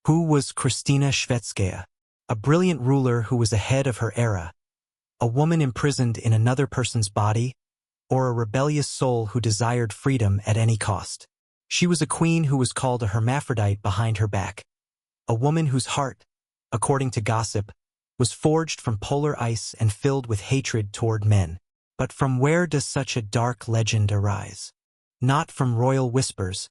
Who was Christina Shvetskaya? A brilliant ruler who was ahead of her era, a woman imprisoned in another person's body, or a rebellious soul who desired freedom at any cost. She was a queen who was called a hermaphrodite behind her back, a woman whose heart, according to gossip, was forged from polar ice and filled with hatred toward men. But from where does such a dark legend arise? Not from royal whispers,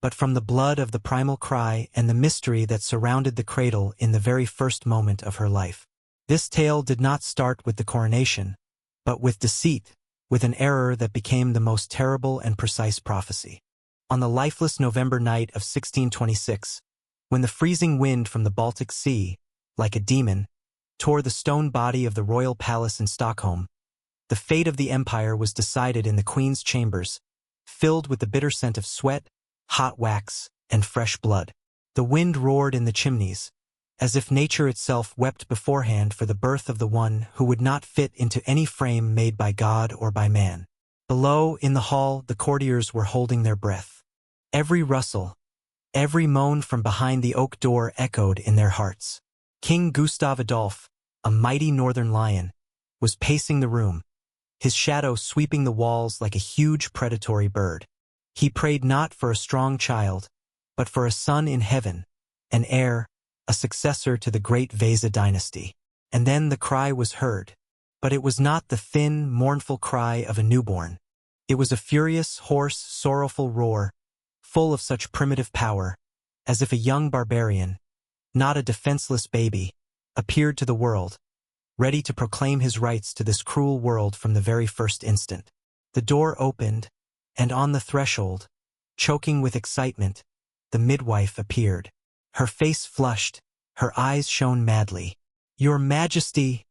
but from the blood of the primal cry and the mystery that surrounded the cradle in the very first moment of her life. This tale did not start with the coronation, but with deceit, with an error that became the most terrible and precise prophecy. On the lifeless November night of 1626, when the freezing wind from the Baltic Sea, like a demon, tore the stone body of the royal palace in Stockholm, the fate of the empire was decided in the queen's chambers, filled with the bitter scent of sweat, hot wax, and fresh blood. The wind roared in the chimneys, as if nature itself wept beforehand for the birth of the one who would not fit into any frame made by God or by man. Below, in the hall, the courtiers were holding their breath. Every rustle, every moan from behind the oak door echoed in their hearts. King Gustav Adolf, a mighty northern lion, was pacing the room, his shadow sweeping the walls like a huge predatory bird. He prayed not for a strong child, but for a son in heaven, an heir, a successor to the great Vasa dynasty. And then the cry was heard. But it was not the thin, mournful cry of a newborn. It was a furious, hoarse, sorrowful roar, full of such primitive power, as if a young barbarian, not a defenseless baby, appeared to the world, ready to proclaim his rights to this cruel world from the very first instant. The door opened, and on the threshold, choking with excitement, the midwife appeared. Her face flushed, her eyes shone madly. "Your Majesty,"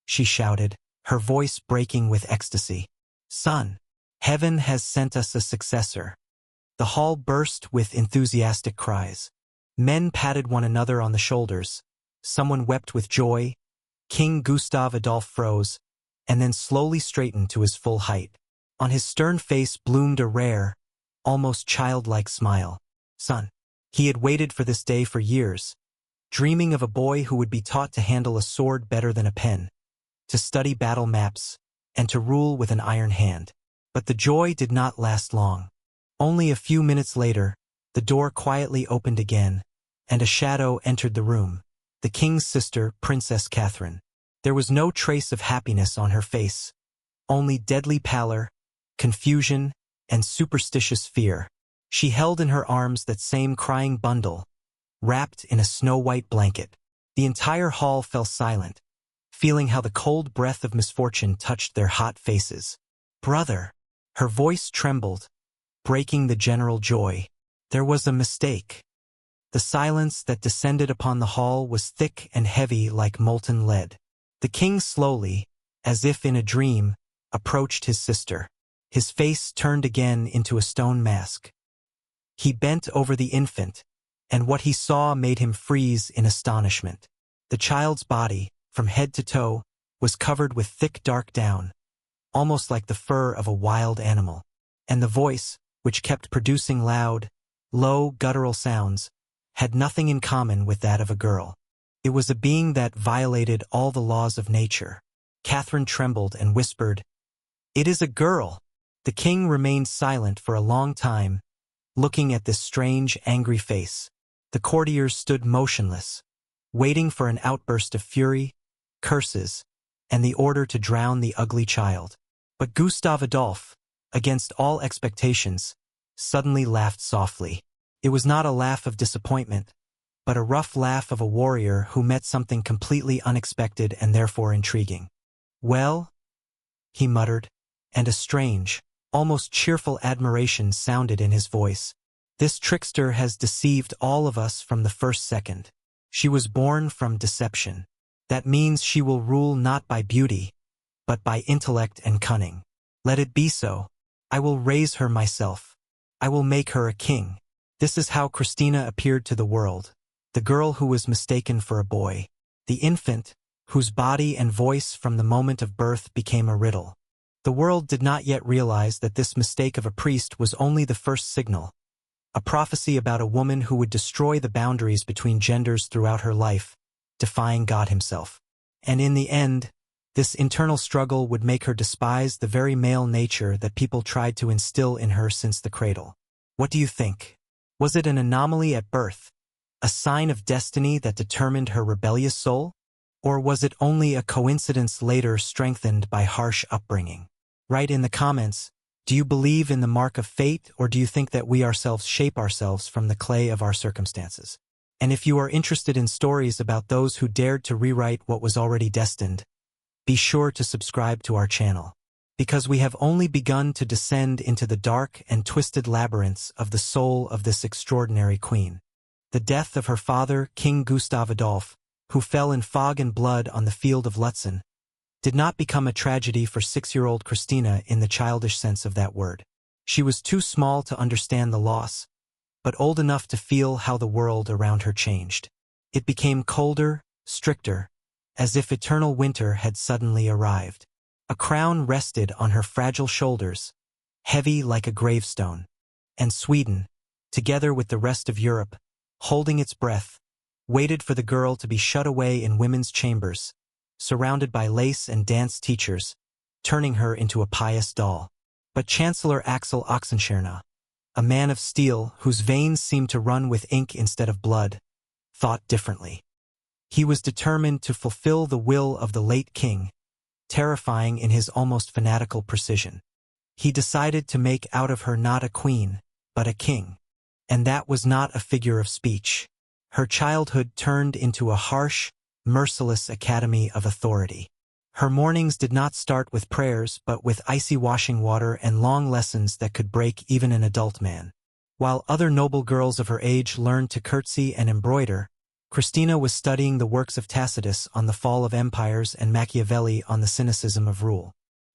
she shouted, her voice breaking with ecstasy. "Son, heaven has sent us a successor." The hall burst with enthusiastic cries. Men patted one another on the shoulders. Someone wept with joy. King Gustav Adolf froze, and then slowly straightened to his full height. On his stern face bloomed a rare, almost childlike smile. Son. He had waited for this day for years, dreaming of a boy who would be taught to handle a sword better than a pen, to study battle maps, and to rule with an iron hand. But the joy did not last long. Only a few minutes later, the door quietly opened again, and a shadow entered the room, the king's sister, Princess Catherine. There was no trace of happiness on her face, only deadly pallor, confusion, and superstitious fear. She held in her arms that same crying bundle, wrapped in a snow-white blanket. The entire hall fell silent, feeling how the cold breath of misfortune touched their hot faces. "Brother," her voice trembled, breaking the general joy. There was a mistake. The silence that descended upon the hall was thick and heavy like molten lead. The king slowly, as if in a dream, approached his sister. His face turned again into a stone mask. He bent over the infant, and what he saw made him freeze in astonishment. The child's body, from head to toe, was covered with thick dark down, almost like the fur of a wild animal. And the voice, which kept producing loud, low, guttural sounds, had nothing in common with that of a girl. It was a being that violated all the laws of nature. Catherine trembled and whispered, "It is a girl." The king remained silent for a long time, looking at this strange, angry face. The courtiers stood motionless, waiting for an outburst of fury, curses, and the order to drown the ugly child. But Gustav Adolf, against all expectations, suddenly laughed softly. It was not a laugh of disappointment, but a rough laugh of a warrior who met something completely unexpected and therefore intriguing. "Well?" he muttered, and a strange, almost cheerful admiration sounded in his voice. "This trickster has deceived all of us from the first second. She was born from deception. That means she will rule not by beauty, but by intellect and cunning. Let it be so. I will raise her myself. I will make her a king." This is how Christina appeared to the world, the girl who was mistaken for a boy, the infant, whose body and voice from the moment of birth became a riddle. The world did not yet realize that this mistake of a priest was only the first signal, a prophecy about a woman who would destroy the boundaries between genders throughout her life, defying God himself. And in the end, this internal struggle would make her despise the very male nature that people tried to instill in her since the cradle. What do you think? Was it an anomaly at birth, a sign of destiny that determined her rebellious soul? Or was it only a coincidence later strengthened by harsh upbringing? Write in the comments, do you believe in the mark of fate, or do you think that we ourselves shape ourselves from the clay of our circumstances? And if you are interested in stories about those who dared to rewrite what was already destined, be sure to subscribe to our channel, because we have only begun to descend into the dark and twisted labyrinths of the soul of this extraordinary queen. The death of her father, King Gustav Adolf, who fell in fog and blood on the field of Lutzen, did not become a tragedy for 6-year-old Christina in the childish sense of that word. She was too small to understand the loss, but old enough to feel how the world around her changed. It became colder, stricter, as if eternal winter had suddenly arrived. A crown rested on her fragile shoulders, heavy like a gravestone, and Sweden, together with the rest of Europe, holding its breath, waited for the girl to be shut away in women's chambers, surrounded by lace and dance teachers, turning her into a pious doll. But Chancellor Axel Oxenstierna, a man of steel whose veins seemed to run with ink instead of blood, thought differently. He was determined to fulfill the will of the late king, terrifying in his almost fanatical precision. He decided to make out of her not a queen, but a king. And that was not a figure of speech. Her childhood turned into a harsh, merciless academy of authority. Her mornings did not start with prayers but with icy washing water and long lessons that could break even an adult man. While other noble girls of her age learned to curtsy and embroider, Christina was studying the works of Tacitus on the fall of empires and Machiavelli on the cynicism of rule.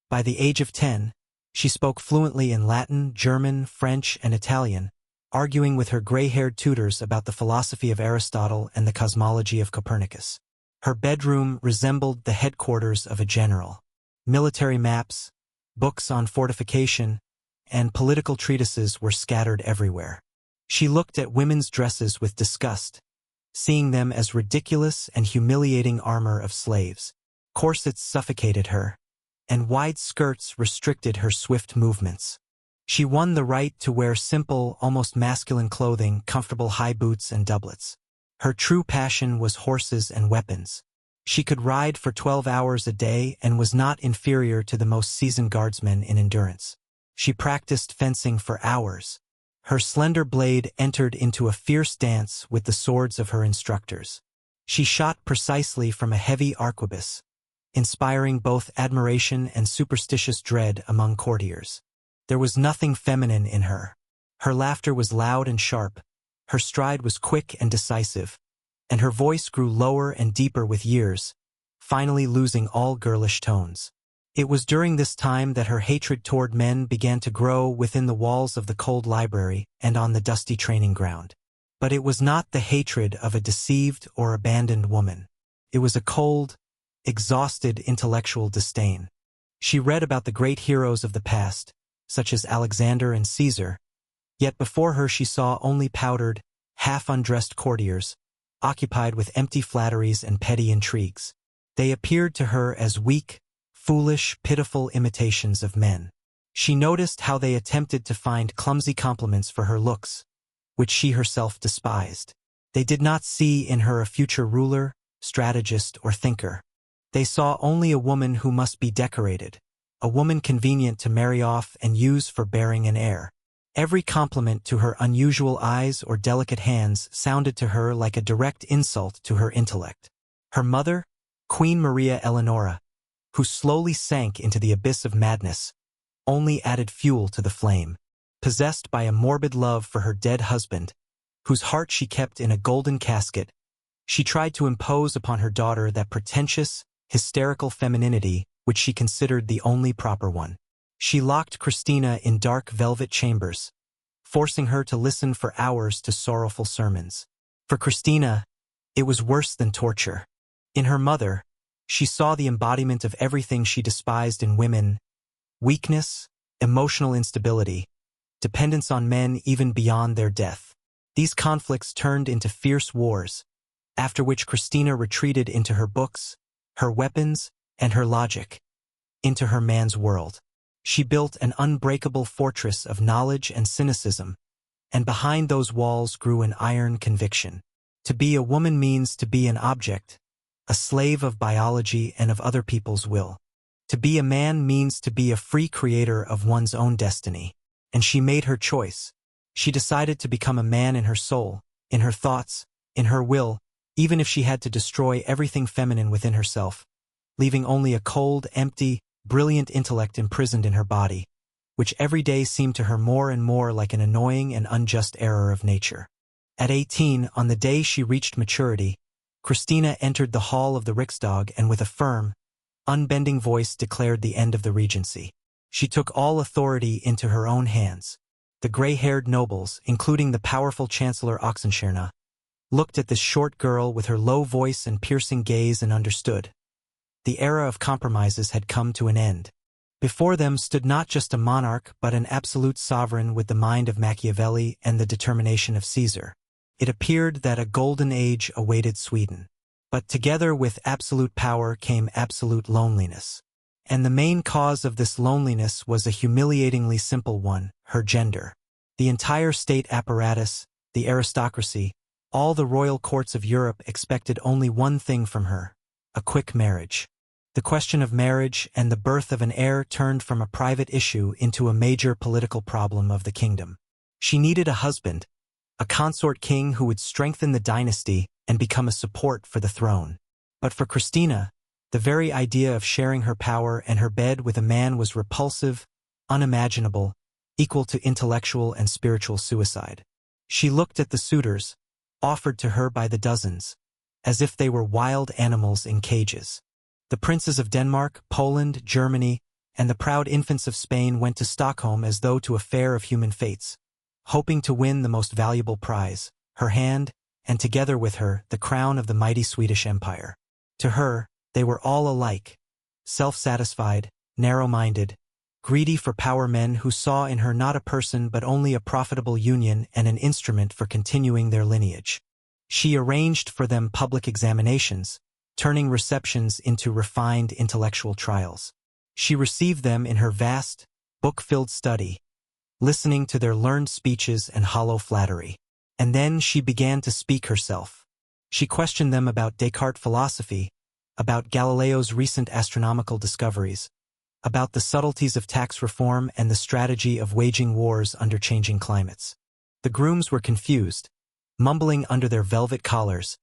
By the age of 10, she spoke fluently in Latin, German, French, and Italian, arguing with her gray-haired tutors about the philosophy of Aristotle and the cosmology of Copernicus. Her bedroom resembled the headquarters of a general. Military maps, books on fortification, and political treatises were scattered everywhere. She looked at women's dresses with disgust, seeing them as ridiculous and humiliating armor of slaves. Corsets suffocated her, and wide skirts restricted her swift movements. She won the right to wear simple, almost masculine clothing, comfortable high boots and doublets. Her true passion was horses and weapons. She could ride for 12 hours a day and was not inferior to the most seasoned guardsmen in endurance. She practiced fencing for hours. Her slender blade entered into a fierce dance with the swords of her instructors. She shot precisely from a heavy arquebus, inspiring both admiration and superstitious dread among courtiers. There was nothing feminine in her. Her laughter was loud and sharp, her stride was quick and decisive, and her voice grew lower and deeper with years, finally losing all girlish tones. It was during this time that her hatred toward men began to grow within the walls of the cold library and on the dusty training ground. But it was not the hatred of a deceived or abandoned woman. It was a cold, exhausted intellectual disdain. She read about the great heroes of the past, such as Alexander and Caesar, yet before her she saw only powdered, half-undressed courtiers, occupied with empty flatteries and petty intrigues. They appeared to her as weak, foolish, pitiful imitations of men. She noticed how they attempted to find clumsy compliments for her looks, which she herself despised. They did not see in her a future ruler, strategist, or thinker. They saw only a woman who must be decorated, a woman convenient to marry off and use for bearing an heir. Every compliment to her unusual eyes or delicate hands sounded to her like a direct insult to her intellect. Her mother, Queen Maria Eleonora, who slowly sank into the abyss of madness, only added fuel to the flame. Possessed by a morbid love for her dead husband, whose heart she kept in a golden casket, she tried to impose upon her daughter that pretentious, hysterical femininity which she considered the only proper one. She locked Christina in dark velvet chambers, forcing her to listen for hours to sorrowful sermons. For Christina, it was worse than torture. In her mother, she saw the embodiment of everything she despised in women: weakness, emotional instability, dependence on men even beyond their death. These conflicts turned into fierce wars, after which Christina retreated into her books, her weapons, and her logic, into her man's world. She built an unbreakable fortress of knowledge and cynicism, and behind those walls grew an iron conviction. To be a woman means to be an object, a slave of biology and of other people's will. To be a man means to be a free creator of one's own destiny. And she made her choice. She decided to become a man in her soul, in her thoughts, in her will, even if she had to destroy everything feminine within herself, leaving only a cold, empty, brilliant intellect imprisoned in her body, which every day seemed to her more and more like an annoying and unjust error of nature. At 18, on the day she reached maturity, Christina entered the hall of the Riksdag and with a firm, unbending voice declared the end of the regency. She took all authority into her own hands. The gray-haired nobles, including the powerful Chancellor Oxenstierna, looked at this short girl with her low voice and piercing gaze and understood. The era of compromises had come to an end. Before them stood not just a monarch but an absolute sovereign with the mind of Machiavelli and the determination of Caesar. It appeared that a golden age awaited Sweden. But together with absolute power came absolute loneliness. And the main cause of this loneliness was a humiliatingly simple one, her gender. The entire state apparatus, the aristocracy, all the royal courts of Europe expected only one thing from her, a quick marriage. The question of marriage and the birth of an heir turned from a private issue into a major political problem of the kingdom. She needed a husband, a consort king who would strengthen the dynasty and become a support for the throne. But for Christina, the very idea of sharing her power and her bed with a man was repulsive, unimaginable, equal to intellectual and spiritual suicide. She looked at the suitors, offered to her by the dozens, as if they were wild animals in cages. The princes of Denmark, Poland, Germany, and the proud infants of Spain went to Stockholm as though to a fair of human fates, hoping to win the most valuable prize, her hand, and together with her, the crown of the mighty Swedish Empire. To her, they were all alike, self-satisfied, narrow-minded, greedy for power men who saw in her not a person but only a profitable union and an instrument for continuing their lineage. She arranged for them public examinations, turning receptions into refined intellectual trials. She received them in her vast, book-filled study, listening to their learned speeches and hollow flattery. And then she began to speak herself. She questioned them about Descartes' philosophy, about Galileo's recent astronomical discoveries, about the subtleties of tax reform and the strategy of waging wars under changing climates. The grooms were confused, mumbling under their velvet collars,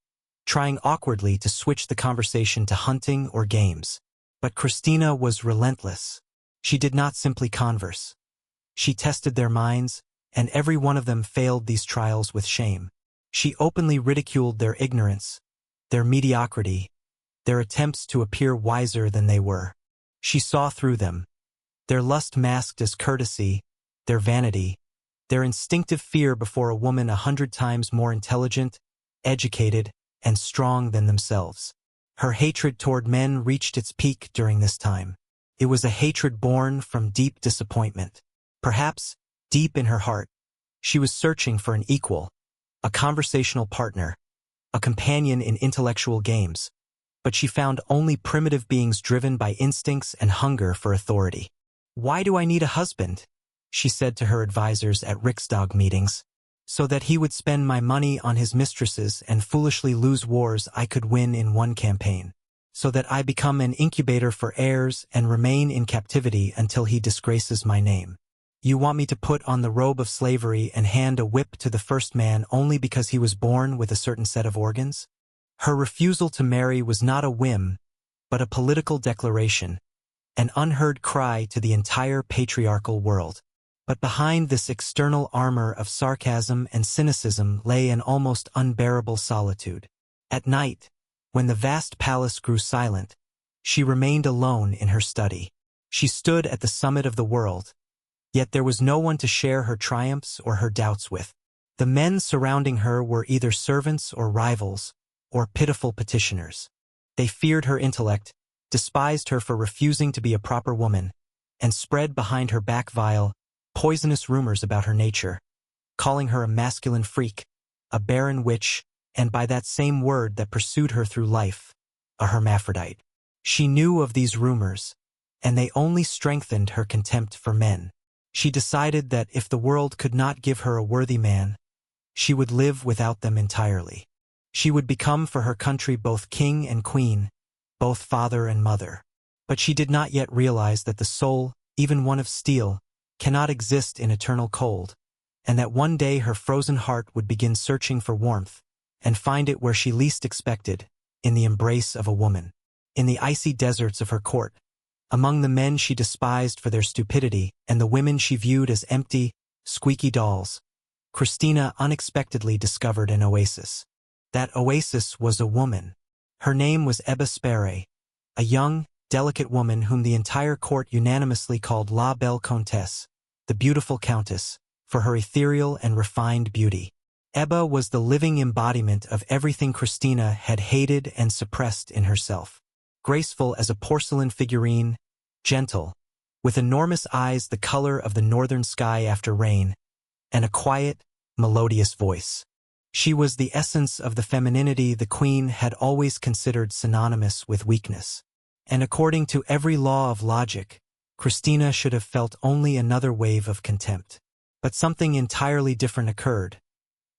trying awkwardly to switch the conversation to hunting or games. But Christina was relentless. She did not simply converse. She tested their minds, and every one of them failed these trials with shame. She openly ridiculed their ignorance, their mediocrity, their attempts to appear wiser than they were. She saw through them, their lust masked as courtesy, their vanity, their instinctive fear before a woman 100 times more intelligent, educated, and strong than themselves. Her hatred toward men reached its peak during this time. It was a hatred born from deep disappointment. Perhaps, deep in her heart, she was searching for an equal, a conversational partner, a companion in intellectual games, but she found only primitive beings driven by instincts and hunger for authority. "Why do I need a husband?" she said to her advisors at Riksdag meetings. "So that he would spend my money on his mistresses and foolishly lose wars I could win in one campaign. So that I become an incubator for heirs and remain in captivity until he disgraces my name. You want me to put on the robe of slavery and hand a whip to the first man only because he was born with a certain set of organs?" Her refusal to marry was not a whim, but a political declaration, an unheard cry to the entire patriarchal world. But behind this external armor of sarcasm and cynicism lay an almost unbearable solitude. At night, when the vast palace grew silent, she remained alone in her study. She stood at the summit of the world, yet there was no one to share her triumphs or her doubts with. The men surrounding her were either servants or rivals, or pitiful petitioners. They feared her intellect, despised her for refusing to be a proper woman, and spread behind her back vile, poisonous rumors about her nature, calling her a masculine freak, a barren witch, and by that same word that pursued her through life, a hermaphrodite. She knew of these rumors, and they only strengthened her contempt for men. She decided that if the world could not give her a worthy man, she would live without them entirely. She would become for her country both king and queen, both father and mother. But she did not yet realize that the soul, even one of steel, cannot exist in eternal cold, and that one day her frozen heart would begin searching for warmth, and find it where she least expected, in the embrace of a woman. In the icy deserts of her court, among the men she despised for their stupidity and the women she viewed as empty, squeaky dolls, Christina unexpectedly discovered an oasis. That oasis was a woman. Her name was Ebba Sparre, a young, delicate woman whom the entire court unanimously called La Belle Comtesse, the beautiful countess, for her ethereal and refined beauty. Ebba was the living embodiment of everything Christina had hated and suppressed in herself. Graceful as a porcelain figurine, gentle, with enormous eyes the color of the northern sky after rain, and a quiet, melodious voice. She was the essence of the femininity the queen had always considered synonymous with weakness. And according to every law of logic, Christina should have felt only another wave of contempt. But something entirely different occurred,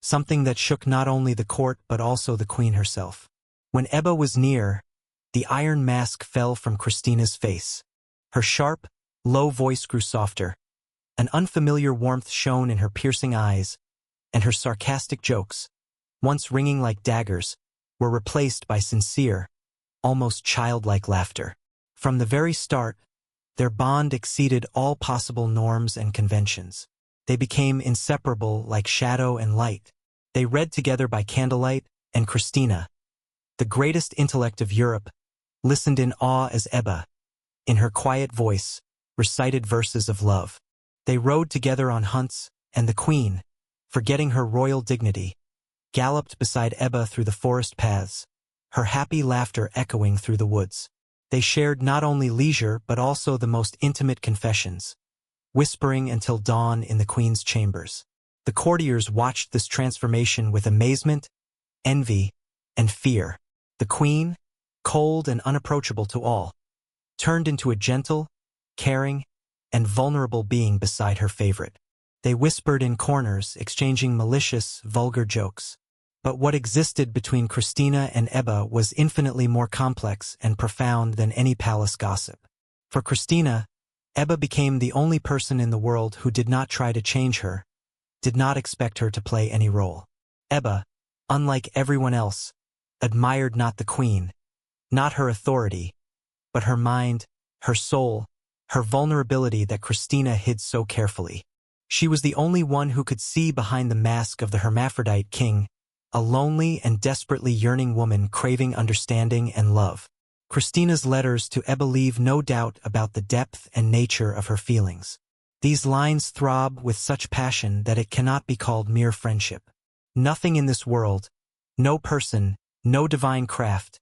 something that shook not only the court but also the queen herself. When Ebba was near, the iron mask fell from Christina's face. Her sharp, low voice grew softer. An unfamiliar warmth shone in her piercing eyes, and her sarcastic jokes, once ringing like daggers, were replaced by sincere, almost childlike laughter. From the very start, their bond exceeded all possible norms and conventions. They became inseparable like shadow and light. They read together by candlelight, and Christina, the greatest intellect of Europe, listened in awe as Ebba, in her quiet voice, recited verses of love. They rode together on hunts, and the queen, forgetting her royal dignity, galloped beside Ebba through the forest paths, her happy laughter echoing through the woods. They shared not only leisure but also the most intimate confessions, whispering until dawn in the queen's chambers. The courtiers watched this transformation with amazement, envy, and fear. The queen, cold and unapproachable to all, turned into a gentle, caring, and vulnerable being beside her favorite. They whispered in corners, exchanging malicious, vulgar jokes. But what existed between Christina and Ebba was infinitely more complex and profound than any palace gossip. For Christina, Ebba became the only person in the world who did not try to change her, did not expect her to play any role. Ebba, unlike everyone else, admired not the queen, not her authority, but her mind, her soul, her vulnerability that Christina hid so carefully. She was the only one who could see behind the mask of the hermaphrodite king, a lonely and desperately yearning woman craving understanding and love. Christina's letters to Ebba leave no doubt about the depth and nature of her feelings. These lines throb with such passion that it cannot be called mere friendship. Nothing in this world, no person, no divine craft,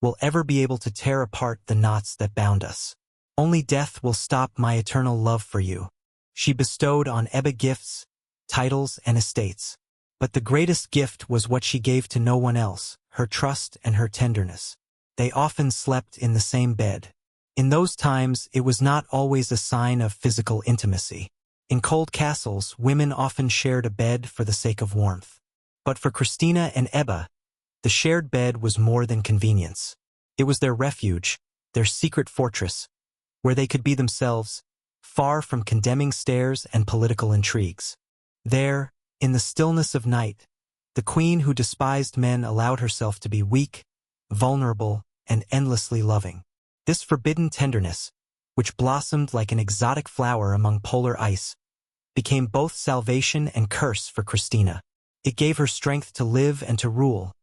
will ever be able to tear apart the knots that bound us. Only death will stop my eternal love for you. She bestowed on Ebba gifts, titles, and estates. But the greatest gift was what she gave to no one else, her trust and her tenderness. They often slept in the same bed. In those times, it was not always a sign of physical intimacy. In cold castles, women often shared a bed for the sake of warmth. But for Christina and Ebba, the shared bed was more than convenience. It was their refuge, their secret fortress, where they could be themselves, far from condemning stares and political intrigues. There, in the stillness of night, the queen who despised men allowed herself to be weak, vulnerable, and endlessly loving. This forbidden tenderness, which blossomed like an exotic flower among polar ice, became both salvation and curse for Christina. It gave her strength to live and to rule,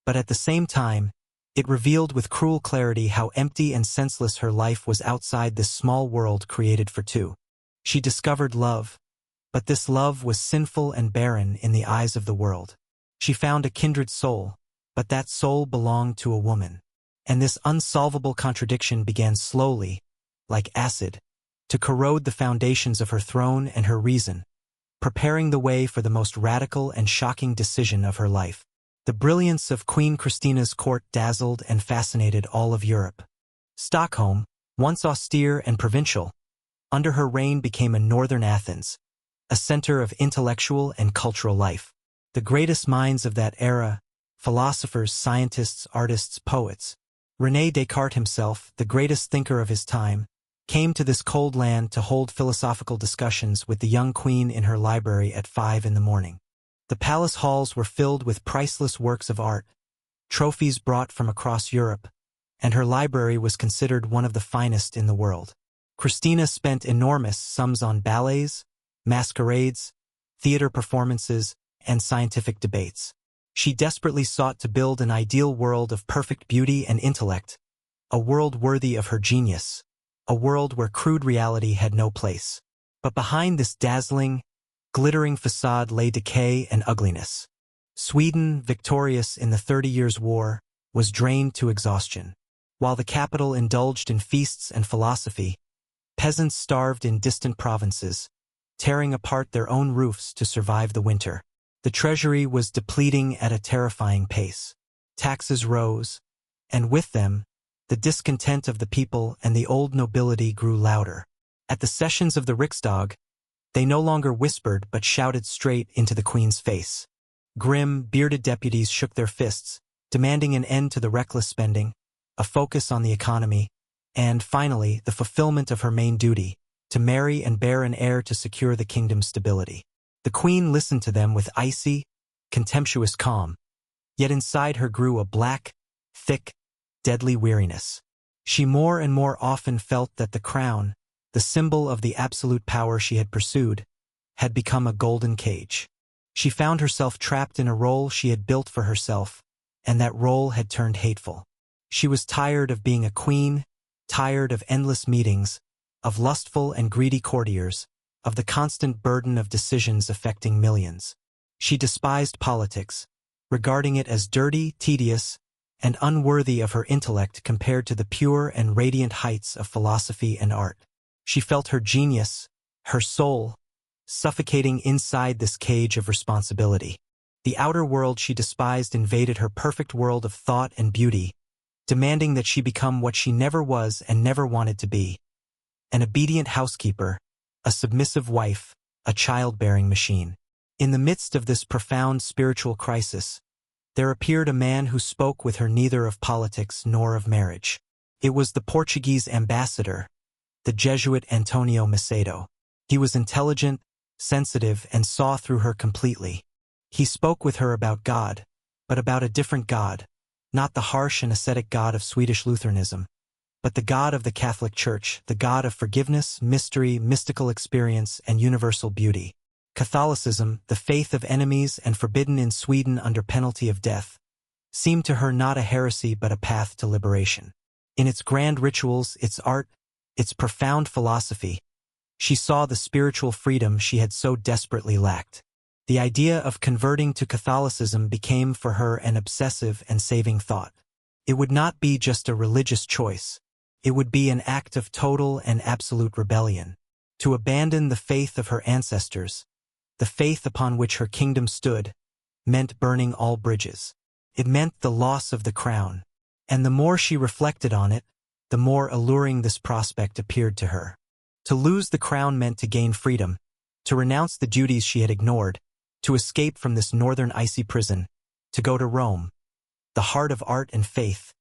but at the same time, it revealed with cruel clarity how empty and senseless her life was outside this small world created for two. She discovered love, but this love was sinful and barren in the eyes of the world. She found a kindred soul, but that soul belonged to a woman. And this unsolvable contradiction began slowly, like acid, to corrode the foundations of her throne and her reason, preparing the way for the most radical and shocking decision of her life. The brilliance of Queen Christina's court dazzled and fascinated all of Europe. Stockholm, once austere and provincial, under her reign became a northern Athens, a center of intellectual and cultural life. The greatest minds of that era, philosophers, scientists, artists, poets, René Descartes himself, the greatest thinker of his time, came to this cold land to hold philosophical discussions with the young queen in her library at 5 in the morning. The palace halls were filled with priceless works of art, trophies brought from across Europe, and her library was considered one of the finest in the world. Christina spent enormous sums on ballets, masquerades, theater performances, and scientific debates. She desperately sought to build an ideal world of perfect beauty and intellect, a world worthy of her genius, a world where crude reality had no place. But behind this dazzling, glittering facade lay decay and ugliness. Sweden, victorious in the 30 Years' War, was drained to exhaustion. While the capital indulged in feasts and philosophy, peasants starved in distant provinces, tearing apart their own roofs to survive the winter. The treasury was depleting at a terrifying pace. Taxes rose, and with them, the discontent of the people and the old nobility grew louder. At the sessions of the Riksdag, they no longer whispered but shouted straight into the queen's face. Grim, bearded deputies shook their fists, demanding an end to the reckless spending, a focus on the economy, and, finally, the fulfillment of her main duty, to marry and bear an heir to secure the kingdom's stability. The queen listened to them with icy, contemptuous calm, yet inside her grew a black, thick, deadly weariness. She more and more often felt that the crown, the symbol of the absolute power she had pursued, had become a golden cage. She found herself trapped in a role she had built for herself, and that role had turned hateful. She was tired of being a queen, tired of endless meetings, of lustful and greedy courtiers, of the constant burden of decisions affecting millions. She despised politics, regarding it as dirty, tedious, and unworthy of her intellect compared to the pure and radiant heights of philosophy and art. She felt her genius, her soul, suffocating inside this cage of responsibility. The outer world she despised invaded her perfect world of thought and beauty, demanding that she become what she never was and never wanted to be: an obedient housekeeper, a submissive wife, a childbearing machine. In the midst of this profound spiritual crisis, there appeared a man who spoke with her neither of politics nor of marriage. It was the Portuguese ambassador, the Jesuit Antonio Macedo. He was intelligent, sensitive, and saw through her completely. He spoke with her about God, but about a different God, not the harsh and ascetic God of Swedish Lutheranism, but the God of the Catholic Church, the God of forgiveness, mystery, mystical experience, and universal beauty. Catholicism, the faith of enemies and forbidden in Sweden under penalty of death, seemed to her not a heresy but a path to liberation. In its grand rituals, its art, its profound philosophy, she saw the spiritual freedom she had so desperately lacked. The idea of converting to Catholicism became for her an obsessive and saving thought. It would not be just a religious choice. It would be an act of total and absolute rebellion. To abandon the faith of her ancestors, the faith upon which her kingdom stood, meant burning all bridges. It meant the loss of the crown, and the more she reflected on it, the more alluring this prospect appeared to her. To lose the crown meant to gain freedom, to renounce the duties she had ignored, to escape from this northern icy prison, to go to Rome, the heart of art and faith,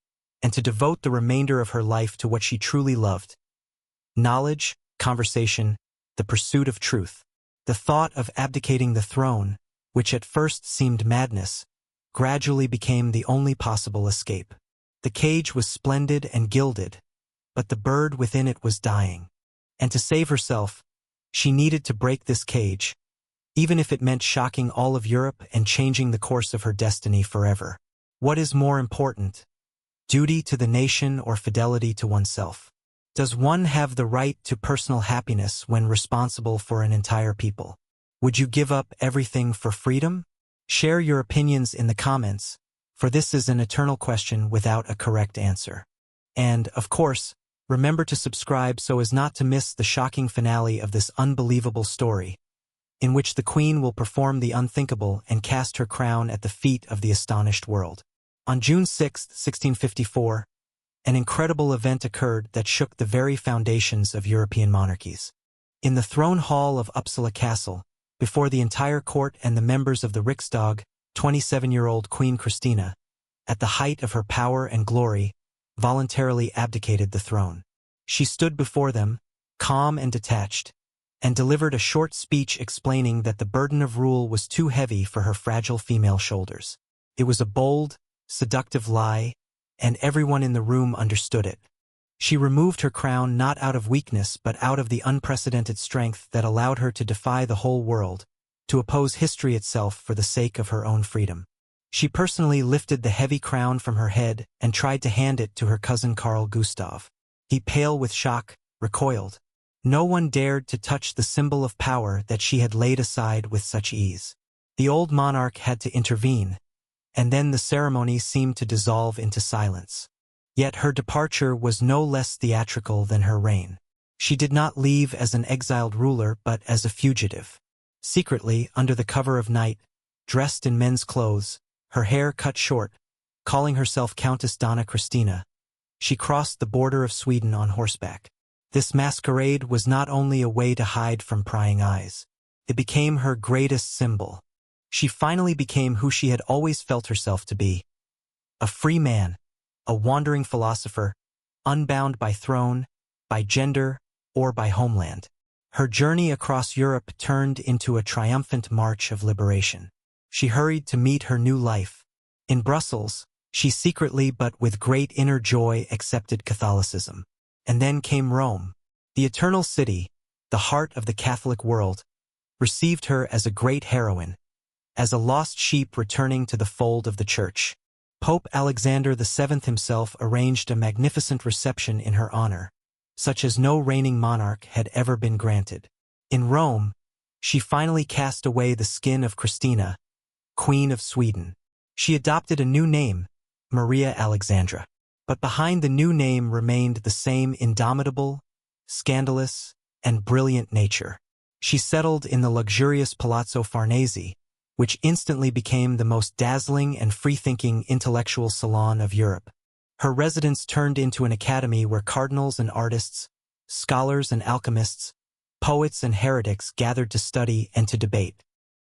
and to devote the remainder of her life to what she truly loved: knowledge, conversation, the pursuit of truth. The thought of abdicating the throne, which at first seemed madness, gradually became the only possible escape. The cage was splendid and gilded, but the bird within it was dying. And to save herself, she needed to break this cage, even if it meant shocking all of Europe and changing the course of her destiny forever. What is more important? Duty to the nation or fidelity to oneself? Does one have the right to personal happiness when responsible for an entire people? Would you give up everything for freedom? Share your opinions in the comments, for this is an eternal question without a correct answer. And, of course, Remember to subscribe so as not to miss the shocking finale of this unbelievable story, in which the queen will perform the unthinkable and cast her crown at the feet of the astonished world. On June 6, 1654, an incredible event occurred that shook the very foundations of European monarchies. In the throne hall of Uppsala Castle, before the entire court and the members of the Riksdag, 27-year-old Queen Christina, at the height of her power and glory, voluntarily abdicated the throne. She stood before them, calm and detached, and delivered a short speech explaining that the burden of rule was too heavy for her fragile female shoulders. It was a bold, seductive lie, and everyone in the room understood it. She removed her crown not out of weakness but out of the unprecedented strength that allowed her to defy the whole world, to oppose history itself for the sake of her own freedom. She personally lifted the heavy crown from her head and tried to hand it to her cousin Carl Gustav. He, pale with shock, recoiled. No one dared to touch the symbol of power that she had laid aside with such ease. The old monarch had to intervene, and then the ceremony seemed to dissolve into silence. Yet her departure was no less theatrical than her reign. She did not leave as an exiled ruler but as a fugitive. Secretly, under the cover of night, dressed in men's clothes, her hair cut short, calling herself Countess Donna Christina, she crossed the border of Sweden on horseback. This masquerade was not only a way to hide from prying eyes. It became her greatest symbol. She finally became who she had always felt herself to be. A free man, a wandering philosopher, unbound by throne, by gender, or by homeland. Her journey across Europe turned into a triumphant march of liberation. She hurried to meet her new life. In Brussels, she secretly but with great inner joy accepted Catholicism. And then came Rome. The Eternal City, the heart of the Catholic world, received her as a great heroine, as a lost sheep returning to the fold of the Church. Pope Alexander VII himself arranged a magnificent reception in her honor, such as no reigning monarch had ever been granted. In Rome, she finally cast away the skin of Christina, Queen of Sweden. She adopted a new name, Maria Alexandra. But behind the new name remained the same indomitable, scandalous, and brilliant nature. She settled in the luxurious Palazzo Farnese, which instantly became the most dazzling and free-thinking intellectual salon of Europe. Her residence turned into an academy where cardinals and artists, scholars and alchemists, poets and heretics gathered to study and to debate.